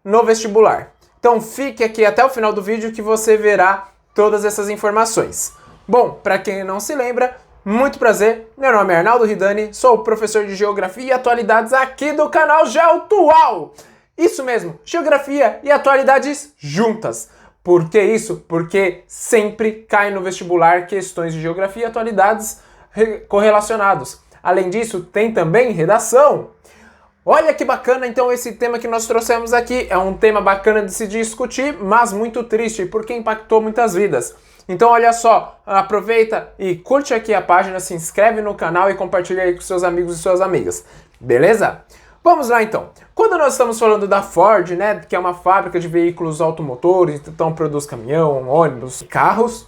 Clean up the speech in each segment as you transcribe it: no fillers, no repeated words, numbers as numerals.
no vestibular. Então fique aqui até o final do vídeo que você verá todas essas informações. Bom, para quem não se lembra, muito prazer, meu nome é Arnaldo Ridani, sou professor de Geografia e Atualidades aqui do canal Geoatual. Isso mesmo, Geografia e Atualidades juntas. Por que isso? Porque sempre cai no vestibular questões de Geografia e Atualidades correlacionados. Além disso, tem também redação. Olha que bacana, então, esse tema que nós trouxemos aqui. É um tema bacana de se discutir, mas muito triste, porque impactou muitas vidas. Então, olha só, aproveita e curte aqui a página, se inscreve no canal e compartilha aí com seus amigos e suas amigas. Beleza? Vamos lá, então. Quando nós estamos falando da Ford, né, que é uma fábrica de veículos automotores, então produz caminhão, ônibus, carros,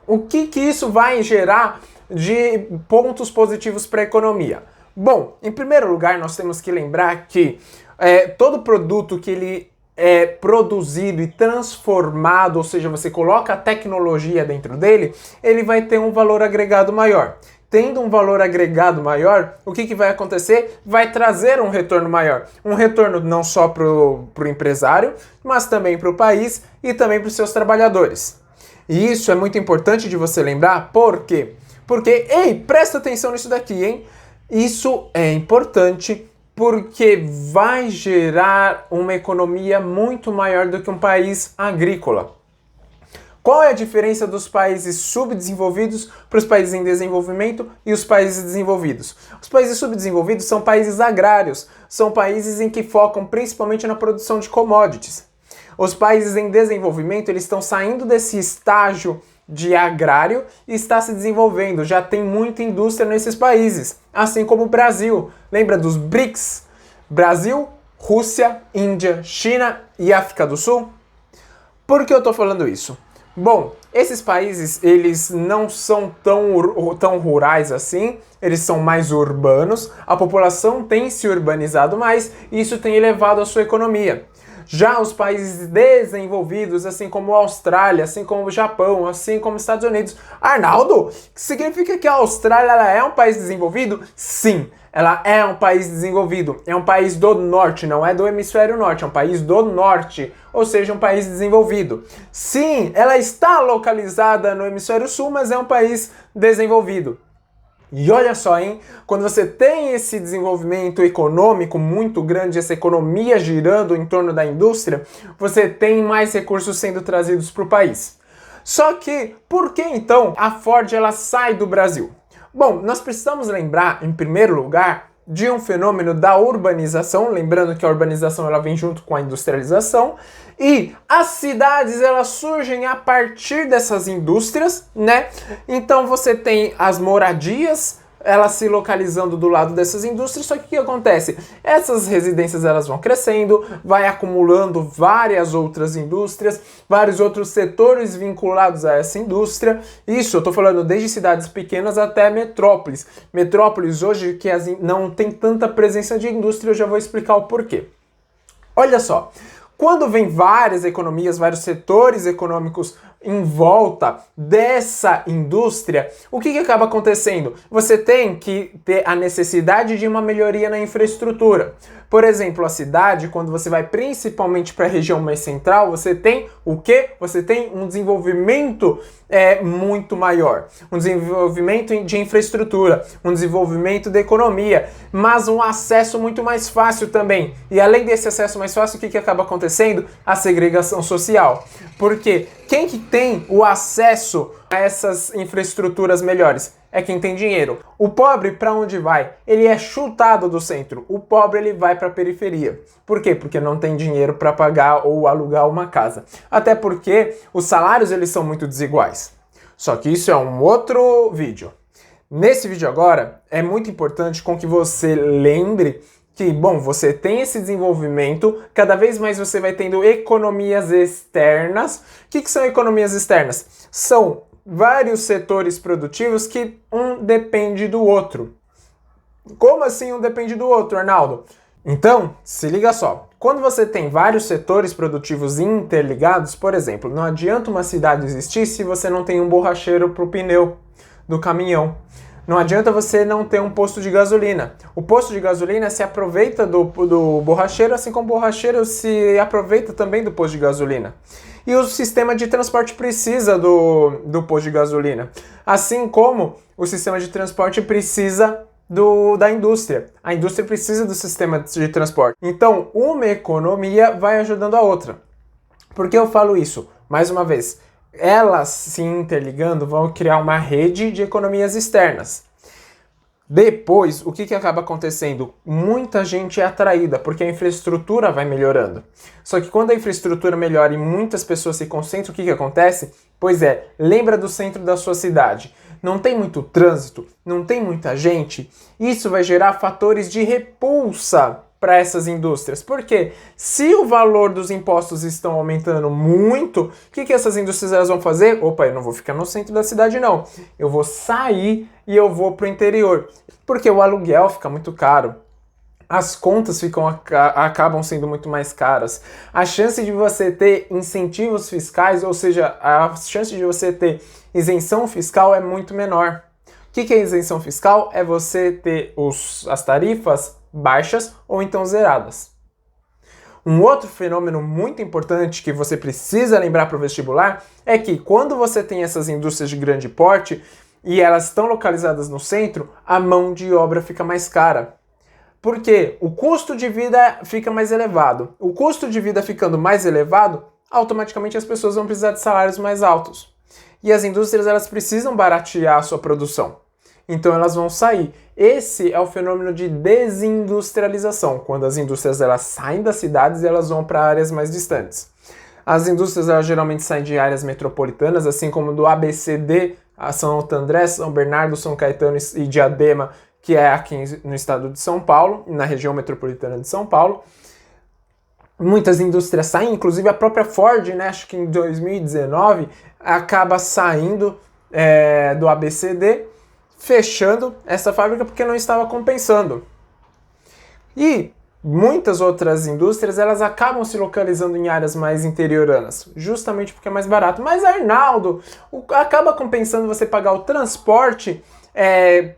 o que isso vai gerar de pontos positivos para a economia? Bom, em primeiro lugar, nós temos que lembrar que todo produto que ele é produzido e transformado, ou seja, você coloca a tecnologia dentro dele, ele vai ter um valor agregado maior. Tendo um valor agregado maior, o que vai acontecer? Vai trazer um retorno maior. Um retorno não só para o empresário, mas também para o país e também para os seus trabalhadores. E isso é muito importante de você lembrar, por quê? Porque, ei, presta atenção nisso daqui, hein? Isso é importante porque vai gerar uma economia muito maior do que um país agrícola. Qual é a diferença dos países subdesenvolvidos para os países em desenvolvimento e os países desenvolvidos? Os países subdesenvolvidos são países agrários, são países em que focam principalmente na produção de commodities. Os países em desenvolvimento, eles estão saindo desse estágio de agrário e está se desenvolvendo. Já tem muita indústria nesses países, assim como o Brasil. Lembra dos BRICS? Brasil, Rússia, Índia, China e África do Sul? Por que eu estou falando isso? Bom, esses países, eles não são tão rurais assim, eles são mais urbanos, a população tem se urbanizado mais e isso tem elevado a sua economia. Já os países desenvolvidos, assim como a Austrália, assim como o Japão, assim como os Estados Unidos. Arnaldo, significa que a Austrália ela é um país desenvolvido? Sim, ela é um país desenvolvido. É um país do norte, não é do hemisfério norte, é um país do norte, ou seja, um país desenvolvido. Sim, ela está localizada no hemisfério sul, mas é um país desenvolvido. E olha só, hein? Quando você tem esse desenvolvimento econômico muito grande, essa economia girando em torno da indústria, você tem mais recursos sendo trazidos para o país. Só que, por que então a Ford ela sai do Brasil? Bom, nós precisamos lembrar, em primeiro lugar, de um fenômeno da urbanização, lembrando que a urbanização ela vem junto com a industrialização, e as cidades elas surgem a partir dessas indústrias, né? Então você tem as moradias, elas se localizando do lado dessas indústrias, só que o que acontece? Essas residências elas vão crescendo, vai acumulando várias outras indústrias, vários outros setores vinculados a essa indústria. Isso eu estou falando desde cidades pequenas até metrópoles. Metrópoles hoje que não tem tanta presença de indústria, eu já vou explicar o porquê. Olha só, quando vem várias economias, vários setores econômicos em volta dessa indústria, o que acaba acontecendo? Você tem que ter a necessidade de uma melhoria na infraestrutura. Por exemplo, a cidade, quando você vai principalmente para a região mais central, você tem o quê? Você tem um desenvolvimento muito maior. Um desenvolvimento de infraestrutura, um desenvolvimento da economia, mas um acesso muito mais fácil também. E além desse acesso mais fácil, o que acaba acontecendo? A segregação social. Porque quem que tem o acesso a essas infraestruturas melhores? É quem tem dinheiro. O pobre, para onde vai? Ele é chutado do centro. O pobre, ele vai para a periferia. Por quê? Porque não tem dinheiro para pagar ou alugar uma casa. Até porque os salários, eles são muito desiguais. Só que isso é um outro vídeo. Nesse vídeo agora, é muito importante com que você lembre que, bom, você tem esse desenvolvimento, cada vez mais você vai tendo economias externas. O que são economias externas? São vários setores produtivos que um depende do outro. Como assim um depende do outro, Arnaldo? Então, se liga só. Quando você tem vários setores produtivos interligados, por exemplo, não adianta uma cidade existir se você não tem um borracheiro para o pneu do caminhão. Não adianta você não ter um posto de gasolina. O posto de gasolina se aproveita do borracheiro, assim como o borracheiro se aproveita também do posto de gasolina. E o sistema de transporte precisa do posto de gasolina. Assim como o sistema de transporte precisa da indústria. A indústria precisa do sistema de transporte. Então, uma economia vai ajudando a outra. Por que eu falo isso? Mais uma vez, elas se interligando vão criar uma rede de economias externas. Depois, o que acaba acontecendo? Muita gente é atraída, porque a infraestrutura vai melhorando. Só que quando a infraestrutura melhora e muitas pessoas se concentram, o que acontece? Pois é, lembra do centro da sua cidade. Não tem muito trânsito, não tem muita gente. Isso vai gerar fatores de repulsa para essas indústrias. Porque se o valor dos impostos estão aumentando muito, o que essas indústrias elas vão fazer? Opa, eu não vou ficar no centro da cidade não. Eu vou sair e eu vou para o interior. Porque o aluguel fica muito caro. As contas acabam sendo muito mais caras. A chance de você ter incentivos fiscais, ou seja, a chance de você ter isenção fiscal é muito menor. O que é isenção fiscal? É você ter as tarifas baixas ou então zeradas. Um outro fenômeno muito importante que você precisa lembrar para o vestibular é que quando você tem essas indústrias de grande porte e elas estão localizadas no centro, a mão de obra fica mais cara. Porque o custo de vida fica mais elevado. O custo de vida ficando mais elevado, automaticamente as pessoas vão precisar de salários mais altos. E as indústrias elas precisam baratear a sua produção. Então elas vão sair. Esse é o fenômeno de desindustrialização, quando as indústrias elas saem das cidades e elas vão para áreas mais distantes. As indústrias elas geralmente saem de áreas metropolitanas, assim como do ABCD, a São André, São Bernardo, São Caetano e Diadema, que é aqui no estado de São Paulo, na região metropolitana de São Paulo. Muitas indústrias saem, inclusive a própria Ford, né, acho que em 2019, acaba saindo do ABCD, fechando essa fábrica porque não estava compensando. E muitas outras indústrias elas acabam se localizando em áreas mais interioranas, justamente porque é mais barato. Mas Arnaldo, acaba compensando você pagar o transporte,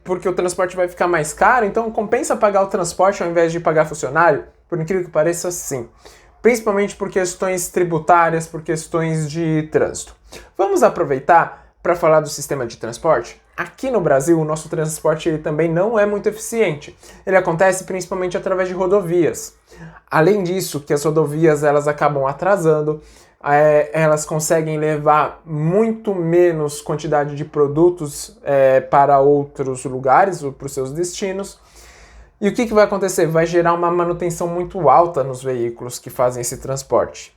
porque o transporte vai ficar mais caro, então compensa pagar o transporte ao invés de pagar funcionário? Por incrível que pareça, sim. Principalmente por questões tributárias, por questões de trânsito. Vamos aproveitar para falar do sistema de transporte? Aqui no Brasil, o nosso transporte ele também não é muito eficiente. Ele acontece principalmente através de rodovias. Além disso, que as rodovias elas acabam atrasando, elas conseguem levar muito menos quantidade de produtos para outros lugares, ou para os seus destinos. E o que vai acontecer? Vai gerar uma manutenção muito alta nos veículos que fazem esse transporte.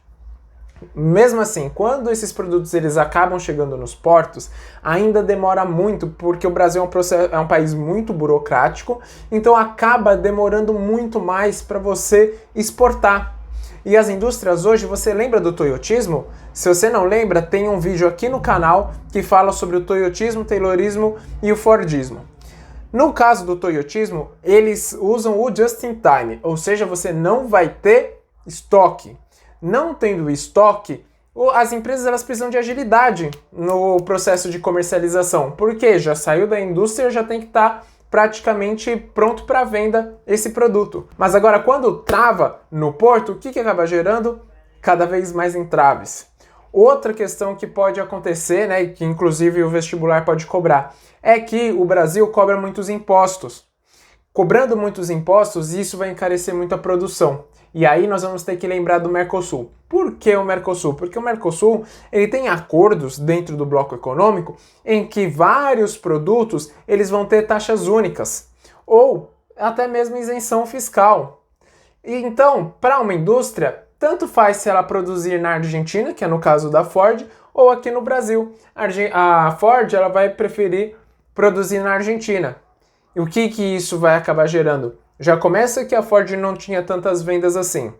Mesmo assim, quando esses produtos eles acabam chegando nos portos, ainda demora muito, porque o Brasil é um país muito burocrático, então acaba demorando muito mais para você exportar. E as indústrias hoje, você lembra do toyotismo? Se você não lembra, tem um vídeo aqui no canal que fala sobre o toyotismo, taylorismo e o fordismo. No caso do toyotismo, eles usam o just in time, ou seja, você não vai ter estoque. Não tendo estoque, as empresas elas precisam de agilidade no processo de comercialização, porque já saiu da indústria, já tem que estar praticamente pronto para venda esse produto. Mas agora, quando trava no porto, o que acaba gerando? Cada vez mais entraves. Outra questão que pode acontecer, né, e que inclusive o vestibular pode cobrar, é que o Brasil cobra muitos impostos. Cobrando muitos impostos, isso vai encarecer muito a produção. E aí nós vamos ter que lembrar do Mercosul. Por que o Mercosul? Porque o Mercosul ele tem acordos dentro do bloco econômico em que vários produtos eles vão ter taxas únicas ou até mesmo isenção fiscal. E então, para uma indústria, tanto faz se ela produzir na Argentina, que é no caso da Ford, ou aqui no Brasil. A Ford ela vai preferir produzir na Argentina. E o que isso vai acabar gerando? Já começa que a Ford não tinha tantas vendas assim,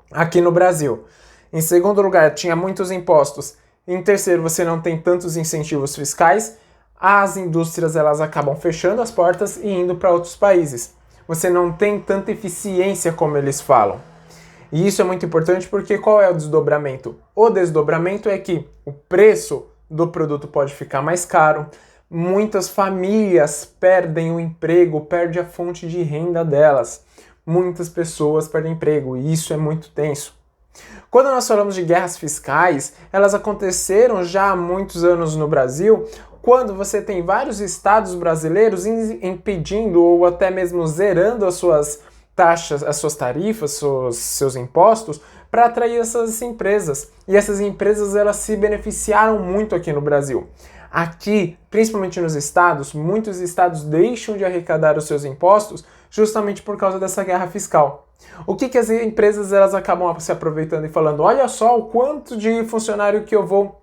aqui no Brasil. Em segundo lugar, tinha muitos impostos. Em terceiro, você não tem tantos incentivos fiscais. As indústrias elas acabam fechando as portas e indo para outros países. Você não tem tanta eficiência como eles falam. E isso é muito importante porque qual é o desdobramento? O desdobramento é que o preço do produto pode ficar mais caro, muitas famílias perdem o emprego, perdem a fonte de renda delas. Muitas pessoas perdem emprego e isso é muito tenso. Quando nós falamos de guerras fiscais, elas aconteceram já há muitos anos no Brasil, quando você tem vários estados brasileiros impedindo ou até mesmo zerando as suas taxas, as suas tarifas, seus impostos, para atrair essas empresas. E essas empresas elas se beneficiaram muito aqui no Brasil. Aqui, principalmente nos estados, muitos estados deixam de arrecadar os seus impostos justamente por causa dessa guerra fiscal. O que as empresas elas acabam se aproveitando e falando, olha só o quanto de funcionário que eu vou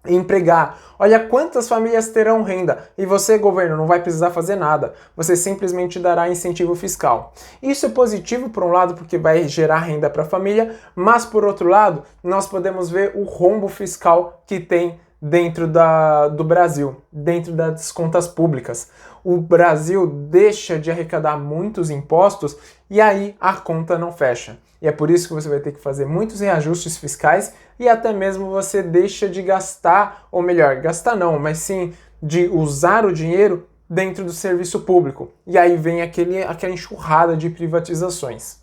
empregar, olha quantas famílias terão renda e você, governo, não vai precisar fazer nada, você simplesmente dará incentivo fiscal. Isso é positivo por um lado porque vai gerar renda para a família, mas por outro lado nós podemos ver o rombo fiscal que tem dentro do Brasil, dentro das contas públicas. O Brasil deixa de arrecadar muitos impostos e aí a conta não fecha. E é por isso que você vai ter que fazer muitos reajustes fiscais e até mesmo você deixa de gastar, ou melhor, gastar não, mas sim de usar o dinheiro dentro do serviço público. E aí vem aquela enxurrada de privatizações.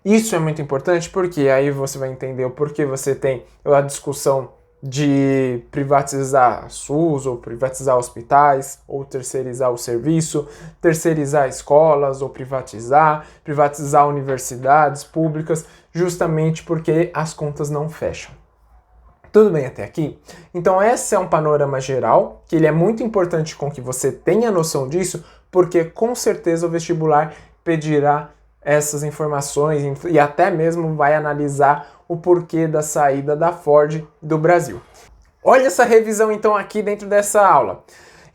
Isso é muito importante porque aí você vai entender o porquê você tem a discussão de privatizar SUS, ou privatizar hospitais, ou terceirizar o serviço, terceirizar escolas, ou privatizar universidades públicas, justamente porque as contas não fecham. Tudo bem até aqui? Então esse é um panorama geral, que ele é muito importante com que você tenha noção disso, porque com certeza o vestibular pedirá essas informações e até mesmo vai analisar o porquê da saída da Ford do Brasil. Olha essa revisão então aqui dentro dessa aula.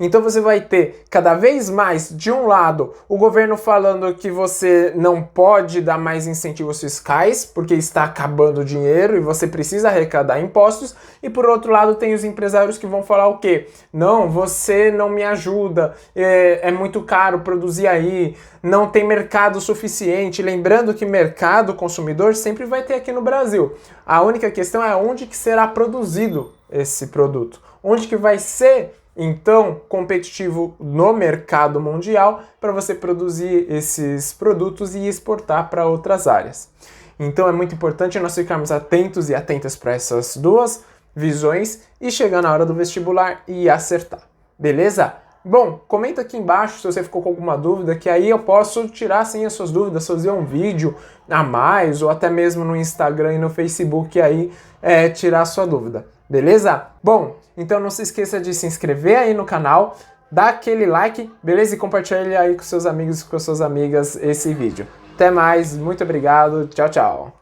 Então você vai ter cada vez mais, de um lado, o governo falando que você não pode dar mais incentivos fiscais, porque está acabando o dinheiro e você precisa arrecadar impostos, e por outro lado tem os empresários que vão falar o quê? Não, você não me ajuda, é muito caro produzir aí, não tem mercado suficiente. Lembrando que mercado consumidor sempre vai ter aqui no Brasil. A única questão é onde que será produzido esse produto, onde que vai ser então competitivo no mercado mundial para você produzir esses produtos e exportar para outras áreas. Então é muito importante nós ficarmos atentos e atentas para essas duas visões e chegar na hora do vestibular e acertar. Beleza? Bom, comenta aqui embaixo se você ficou com alguma dúvida, que aí eu posso tirar sim as suas dúvidas, fazer um vídeo a mais, ou até mesmo no Instagram e no Facebook aí tirar a sua dúvida. Beleza? Bom, então não se esqueça de se inscrever aí no canal, dar aquele like, beleza? E compartilhar aí com seus amigos e com suas amigas esse vídeo. Até mais, muito obrigado, tchau, tchau!